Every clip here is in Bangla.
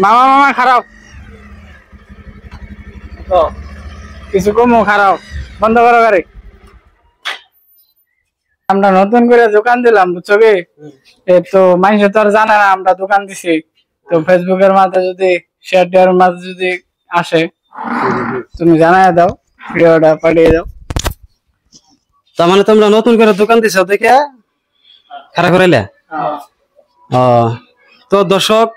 মামা মামা খারাপ তো কিছু কমও খারাপ বন্ধ করো গাড়ি। আমরা নতুন করে দোকান দিলাম বুঝছো কি, তো মানুষ তো আর জানে না আমরা দোকান দিছি। তো ফেসবুকের মাঝে যদি শেয়ার টেয়ার মাঝে যদি আসে তুমি জানাই দাও, ভিডিওটা পাঠিয়ে দাও। তার মানে তোমরা নতুন করে দোকান দিছো দেখে খারাপ করাইলে। তো দর্শক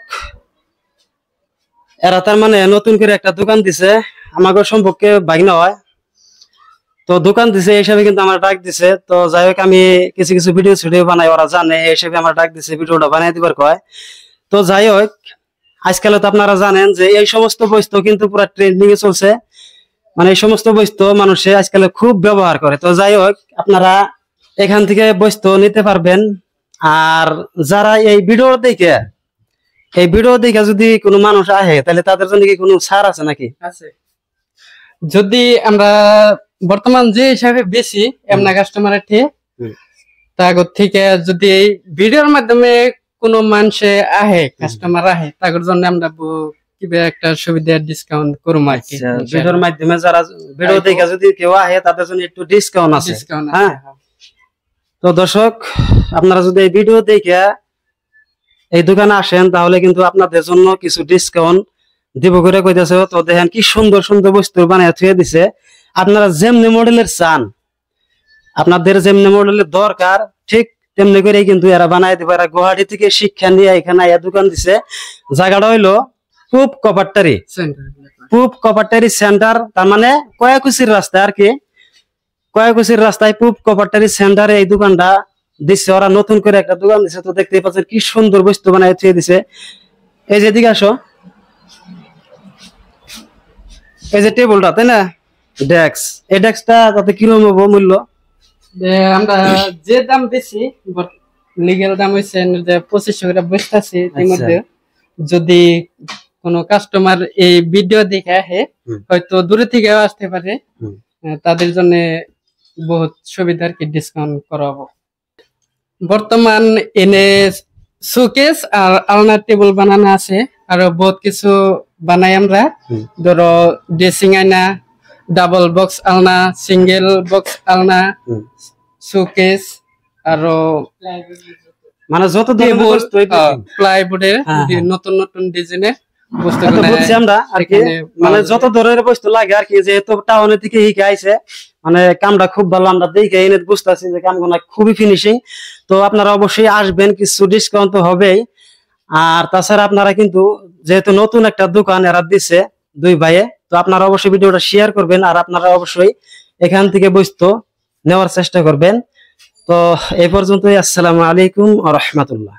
এরা তার মানে নতুন করে একটা দোকান দিছে, আমাকে সম্পর্কে ভাগনা হয়। তো দোকান দিছে এই হিসাবে কিন্তু আমার ডাক দিছে। তো যাই হোক আমি কিছু কিছু ভিডিও বানাই, ওরা জানে এই হিসাবে আমার ডাক দিছে, ভিডিওটা বানিয়ে দিবার কয়। তো যাই হোক আজকাল তো আপনারা জানেন যে এই সমস্ত বস্তু কিন্তু পুরো ট্রেন্ডিং এ চলছে, মানে এই সমস্ত বস্তু মানুষে আজকাল খুব ব্যবহার করে। তো যাই হোক আপনারা এখান থেকে বস্তু নিতে পারবেন। আর যারা এই ভিডিও দেখে যদি কোনো মানুষ আহে তাহলে তাদের জন্য কি কোনো ছাড় আছে নাকি? আছে, যদি আমরা বর্তমান যে হিসাবে বেশি এমনা কাস্টমারের তাগর থেকে যদি এই ভিডিওর মাধ্যমে কোনো মানুষে আহে, কাস্টমার আহে, তাদের জন্য আমরা কিভাবে একটা সুবিধা ডিসকাউন্ট করব আর কি। ভিডিওর মাধ্যমে যারা ভিডিও দেখে যদি কেউ আহে তাদের জন্য একটু ডিসকাউন্ট আছে। হ্যাঁ, তো দর্শক আপনারা যদি এই ভিডিও দেখে এই দোকানে আসেন তাহলে কিন্তু আপনাদের জন্য কিছু ডিসকাউন্ট দিব করে কইতেছে। তো দেখেন কি সুন্দর সুন্দর বস্তু বানিয়ে থুয়ে দিছে। আপনারা যেমনি মডেলের চান, আপনাদের যেমনি মডেলের দরকার ঠিক তেমনি করে কিন্তু এরা বানাই দিবে। এরা গুয়াহাটি থেকে শিক্ষা নিয়ে এখানে আয়া দোকান দিছে। জায়গাটা হইলো পূব কপারটারি সেন্টার, তার মানে কয়াকুচির রাস্তা আর কি, কয়াকুচির রাস্তায় পূব কপারটারি সেন্টারে এই দোকানটা দিচ্ছে। ওরা নতুন করে একটা দোকান দিচ্ছে। তো দেখতেই পাচ্ছেন কি সুন্দর বস্তু বানাই থুয়ে দিছে। এই যে দিকে আসো, এই যে টেবিলটা তাই না, ডেস্ক, এই ডেস্কটা কত কিরকম হবো মূল্য? আমরা যে দাম বেশি লিগেল দাম হইছে যে 2500 করে বসতাছি। এর মধ্যে যদি কোনো কাস্টমার এই ভিডিও দেখে আহে, হয়তো দূরে থেকে আসতে পারে, তাদের জন্য বহুত সুবিধার কি ডিসকাউন্ট করাবো। বর্তমান এনে শোকেস আর আলনা টেবিল বানানো আছে, আর বহুত কিছু বানাই আমরা। ধরো ড্রেসিং আয়না, ডাবল বক্স আলনা, সিঙ্গেল বক্স আলনা, শোকেস, আর মানে যত প্লাইবোর্ডের নতুন নতুন ডিজাইনের বস্তু আমরা আর কি, মানে যত ধরনের বস্তু লাগে আর কি। যেহেতু টাউনের থেকে হিকে আইছে, মানে কামটা খুব ভালো, আমরা দেখে এনে বুঝতেছি যে কামগুলো খুবই ফিনিশিং। তো আপনারা অবশ্যই আসবেন, কিছু ডিসকাউন্ট তো হবেই। আর তাছাড়া আপনারা কিন্তু যেহেতু নতুন একটা দোকান এরা দিচ্ছে দুই ভাইয়ে, তো আপনারা অবশ্যই ভিডিওটা শেয়ার করবেন। আর আপনারা অবশ্যই এখান থেকে বস্তু নেওয়ার চেষ্টা করবেন। তো এই পর্যন্তই, আসসালামু আলাইকুম ওয়া রাহমাতুল্লাহ।